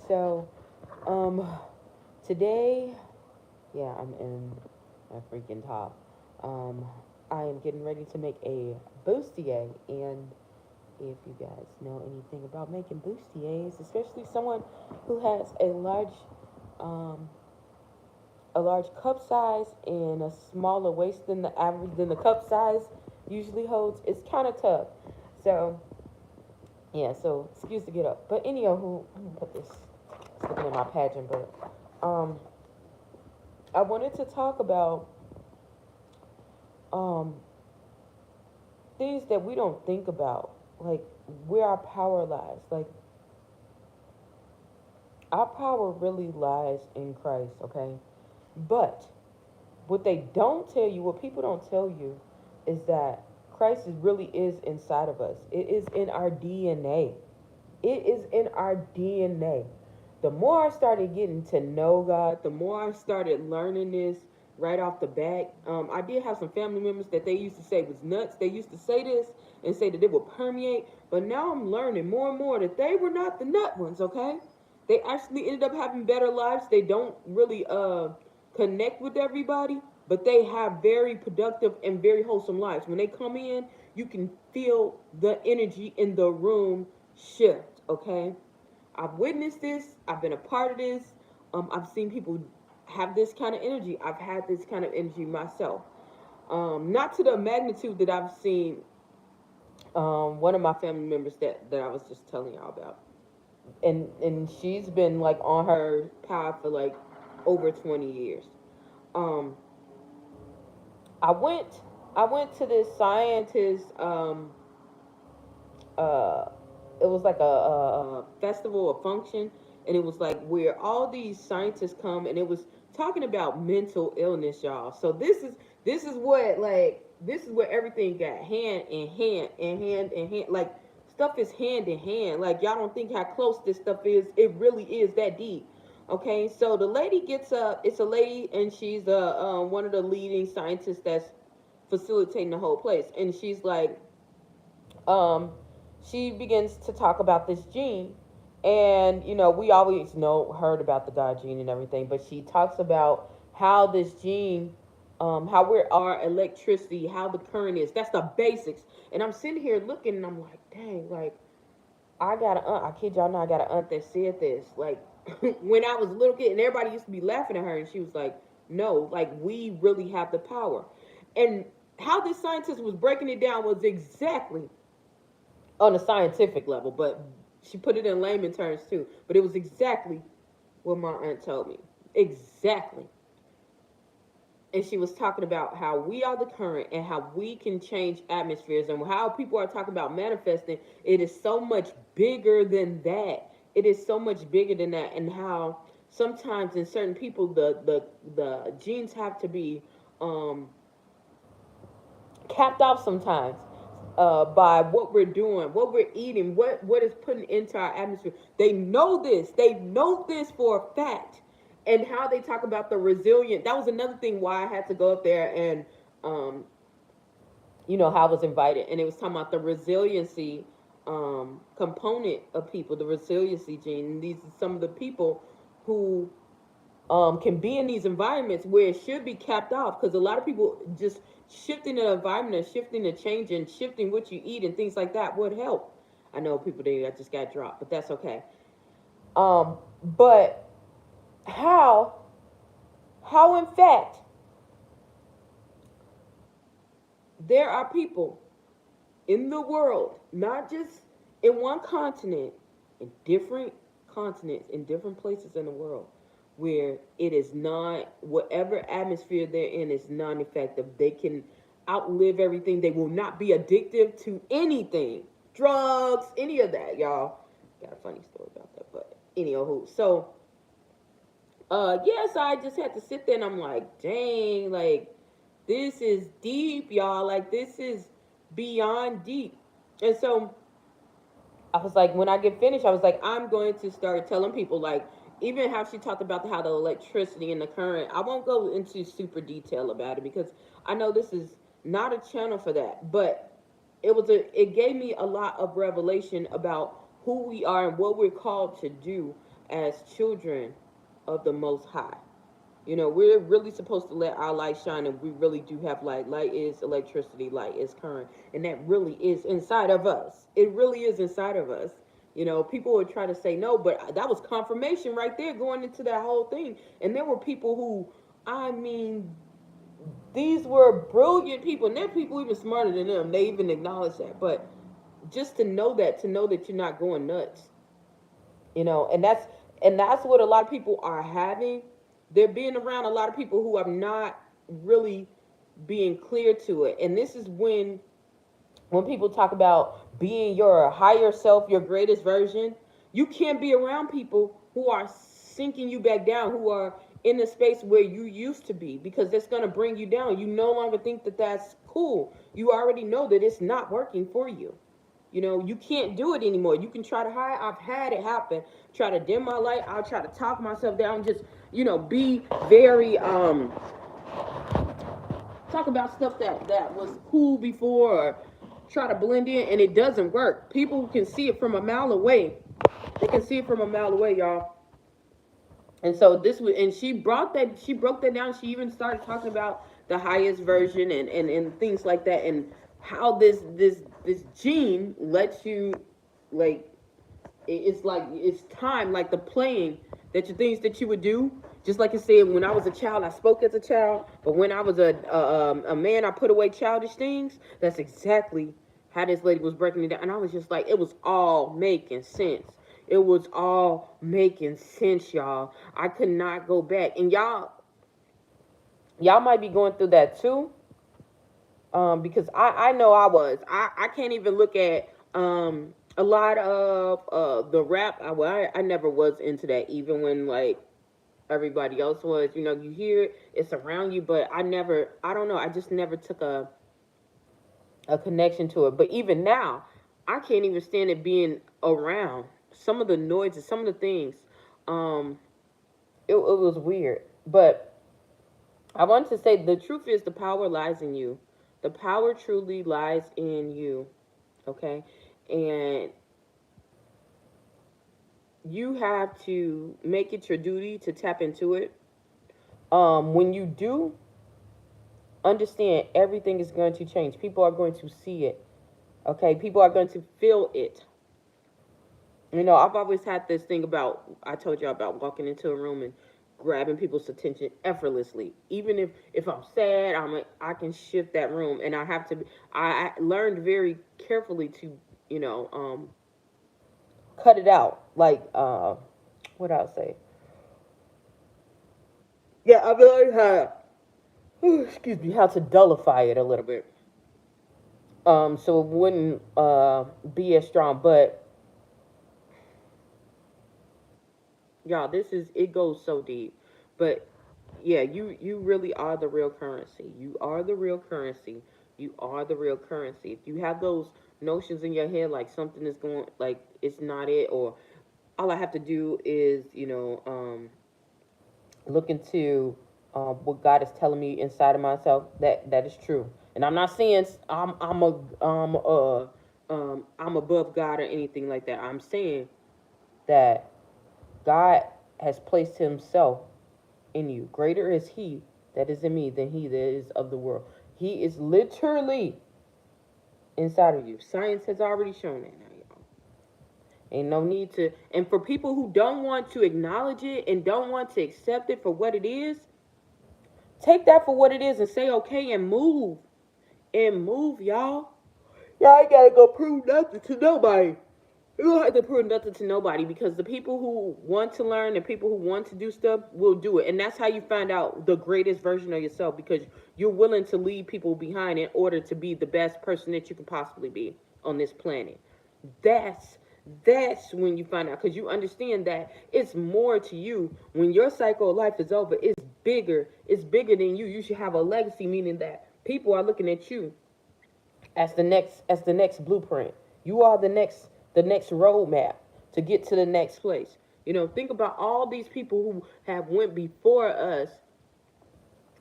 So, um, today, yeah, I'm in my freaking top. Um, I am getting ready to make a bustier, and if you guys know anything about making bustiers, especially someone who has um, a large cup size and a smaller waist than the cup size usually holds, it's kind of tough. So, yeah, so excuse to get up. But anyhow, I'm gonna put this. It's looking at my pageant, but um, I wanted to talk about um things that we don't think about, like where our power lies. Like our power really lies in Christ, okay? But what they don't tell you, what people don't tell you, is that really is inside of us. It is in our DNA. It is in our DNA. The more I started getting to know God, the more I started learning this right off the bat. I did have some family members that they used to say was nuts. They used to say this and say that it would permeate, but now I'm learning more and more that they were not the nut ones. Okay, they actually ended up having better lives. They don't really connect with everybody, but they have very productive and very wholesome lives. When they come in, you can feel the energy in the room shift. Okay, I've witnessed this. I've been a part of this. I've seen people have this kind of energy. I've had this kind of energy myself. Not to the magnitude that I've seen one of my family members that I was just telling y'all about. And she's been like on her path for like over 20 years. Um, I went I went to this scientist uh it was like a festival, a function, and it was like where all these scientists come, and it was talking about mental illness, y'all. So this is where everything got hand in hand and hand in hand, like stuff is hand in hand. Like y'all don't think how close this stuff is. It really is that deep. Okay, so the lady gets up. It's a lady, and she's one of the leading scientists that's facilitating the whole place, and she's like, um, she begins to talk about this gene. And, we always heard about the God gene and everything, but she talks about how this gene, how we're our electricity, how the current is. That's the basics. And I'm sitting here looking and I'm like, dang, like, I got an aunt, I kid y'all not, I got an aunt that said this. Like, when I was a little kid, and everybody used to be laughing at her, and she was like, no, like, we really have the power. And how this scientist was breaking it down was exactly on a scientific level, but she put it in layman terms too. But it was exactly what my aunt told me. Exactly. And she was talking about how we are the current and how we can change atmospheres, and how people are talking about manifesting. It is so much bigger than that. It is so much bigger than that, and how sometimes in certain people the genes have to be um, capped off sometimes by what we're doing, what we're eating, what is putting into our atmosphere. They know this. They know this for a fact. And how they talk about the resilient. That was another thing why I had to go up there, and um, how I was invited, and it was talking about the resiliency component of people, the resiliency gene. And these are some of the people who can be in these environments where it should be capped off, because a lot of people just shifting the environment and shifting the change and shifting what you eat and things like that would help. I know people that just got dropped, but that's okay. But how how in fact there are people in the world, not just in one continent, in different continents, in different places in the world, where it is not, whatever atmosphere they're in is non effective. They can outlive everything. They will not be addictive to anything, drugs, any of that, y'all. Got a funny story about that, but anywho. So, yes, I just had to sit there and I'm like, dang, like, this is deep, y'all. Like, this is beyond deep. And so I was like, when I get finished, I was like, I'm going to start telling people, like, even how she talked about how the electricity and the current. I won't go into super detail about it because I know this is not a channel for that, but it gave me a lot of revelation about who we are and what we're called to do as children of the Most High. You know, we're really supposed to let our light shine, and we really do have light. Light is electricity, light is current, and that really is inside of us. It really is inside of us. You know, people would try to say no, but that was confirmation right there going into that whole thing. And there were people who, I mean, these were brilliant people, and there are people even smarter than them. They even acknowledge that. But just to know that you're not going nuts, you know, and that's what a lot of people are having. They're being around a lot of people who are not really being clear to it. And this is when people talk about being your higher self, your greatest version, you can't be around people who are sinking you back down, who are in the space where you used to be, because it's going to bring you down. You no longer think that that's cool. You already know that it's not working for you. You know, you can't do it anymore. You can try to hide. I've had it happen. Try to dim my light. I'll try to talk myself down. Just, you know, be very talk about stuff that was cool before, or try to blend in, and it doesn't work. People can see it from a mile away. They can see it from a mile away, y'all. And so this was, and she broke that down. She even started talking about the highest version, and things like that, and how this gene lets you, like, it's like it's time, like the playing, that your things that you would do. Just like I said, when I was a child, I spoke as a child, but when I was a man, I put away childish things. That's exactly how this lady was breaking it down, and I was just like, it was all making sense. It was all making sense, y'all. I could not go back, and y'all might be going through that too. Because I know I was. I can't even look at a lot of the rap. I never was into that, even when, like, everybody else was. You know, you hear it, it's around you, but I don't know, I just never took a connection to it. But even now, I can't even stand it being around some of the noises, some of the things. Um, it was weird. But I want to say the truth is the power lies in you. The power truly lies in you. Okay? And you have to make it your duty to tap into it. When you do, understand everything is going to change. People are going to see it. Okay? People are going to feel it. You know, I've always had this thing about, I told you about walking into a room and grabbing people's attention effortlessly. Even if I'm sad, I can shift that room, and I have to. I learned very carefully to, you know, cut it out. Like, what I'll say. Yeah, I've learned how. Excuse me, how to dullify it a little bit. So it wouldn't be as strong. But y'all, this is, it goes so deep. But yeah, you really are the real currency. You are the real currency. You are the real currency. If you have those notions in your head, like something is going, like it's not it, or all I have to do is, you know, look into what God is telling me inside of myself. That is true. And I'm not saying I'm above God or anything like that. I'm saying that God has placed Himself in you. Greater is He that is in me than he that is of the world. He is literally inside of you. Science has already shown that now, y'all. Ain't no need to. And for people who don't want to acknowledge it and don't want to accept it for what it is, take that for what it is and say okay and move. And move, y'all. Y'all ain't gotta go prove nothing to nobody. You don't have to prove nothing to nobody, because the people who want to learn, the people who want to do stuff will do it. And that's how you find out the greatest version of yourself, because you're willing to leave people behind in order to be the best person that you can possibly be on this planet. That's when you find out, because you understand that it's more to you. When your cycle of life is over, it's bigger than you. You should have a legacy, meaning that people are looking at you as the next blueprint. You are the next roadmap to get to the next place. You know, think about all these people who have went before us,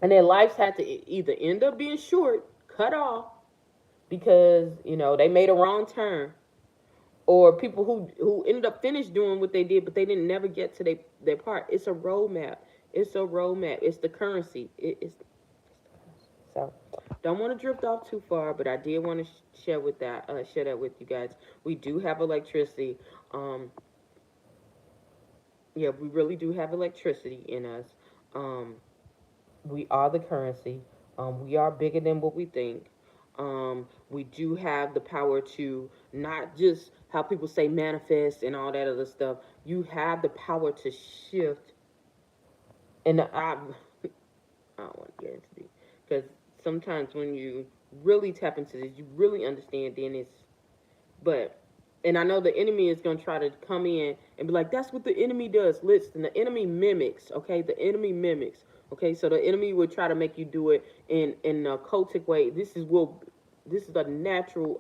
and their lives had to either end up being short, cut off, because, you know, they made a wrong turn, or people who ended up finished doing what they did, but they didn't never get to their part. It's a roadmap. It's a roadmap. It's the currency. It's so. Don't want to drift off too far, but I did want to share that with you guys. We do have electricity. Um, yeah, we really do have electricity in us. Um, we are the currency. We are bigger than what we think. We do have the power to not just how people say manifest and all that other stuff. You have the power to shift. And I don't want to get into it because sometimes when you really tap into this, you really understand. Then but and I know the enemy is going to try to come in and be like, that's what the enemy does. Listen, the enemy mimics, okay? The enemy mimics, okay? So the enemy will try to make you do it in a cultic way. This is a natural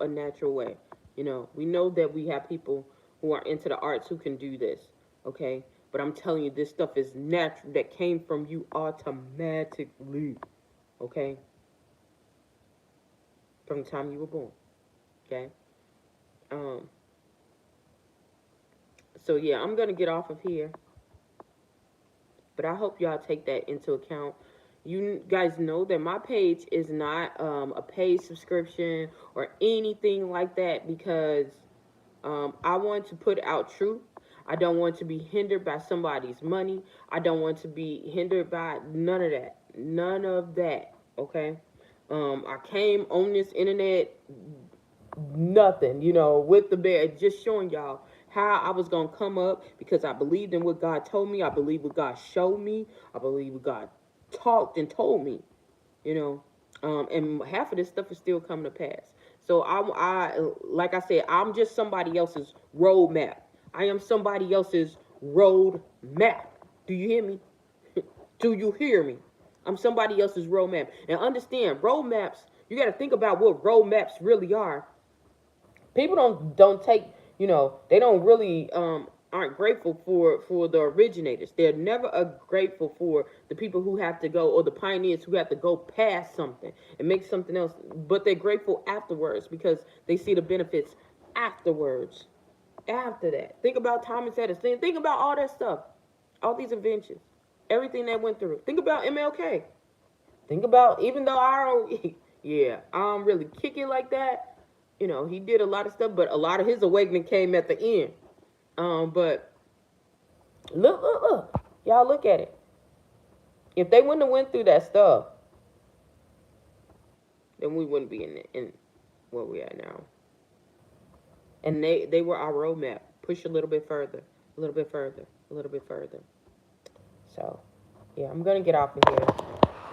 way. You know, we know that we have people who are into the arts who can do this, okay? But I'm telling you, this stuff is natural, that came from you automatically, okay? From the time you were born, okay? Um, So yeah, I'm gonna get off of here, but I hope y'all take that into account. You guys know that my page is not a paid subscription or anything like that because I want to put out truth. I don't want to be hindered by somebody's money. I don't want to be hindered by none of that. None of that. Okay. I came on this internet nothing, with the bed, just showing y'all how I was gonna come up because I believed in what God told me. I believe what God showed me. I believe what God talked and told me. You know, and half of this stuff is still coming to pass. So I like I said, I'm just somebody else's roadmap. I am somebody else's road map. Do you hear me? Do you hear me? I'm somebody else's roadmap. And understand, roadmaps, you got to think about what roadmaps really are. People don't take, they don't really aren't grateful for the originators. They're never grateful for the people who have to go, or the pioneers who have to go past something and make something else, but they're grateful afterwards because they see the benefits afterwards. After that, think about Thomas Edison. Think about all that stuff, all these inventions, everything that went through. Think about MLK. Think about, even though I don't, yeah, I don't really kick it like that. He did a lot of stuff, but a lot of his awakening came at the end. But look, y'all look at it. If they wouldn't have went through that stuff, then we wouldn't be in where we are now. And they were our roadmap. Push a little bit further, a little bit further, a little bit further. So, yeah, I'm gonna get off of here.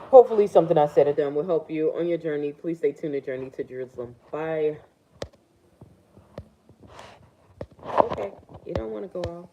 Hopefully, something I said or done will help you on your journey. Please stay tuned to Journey to Jerusalem. Bye. Okay, you don't want to go off.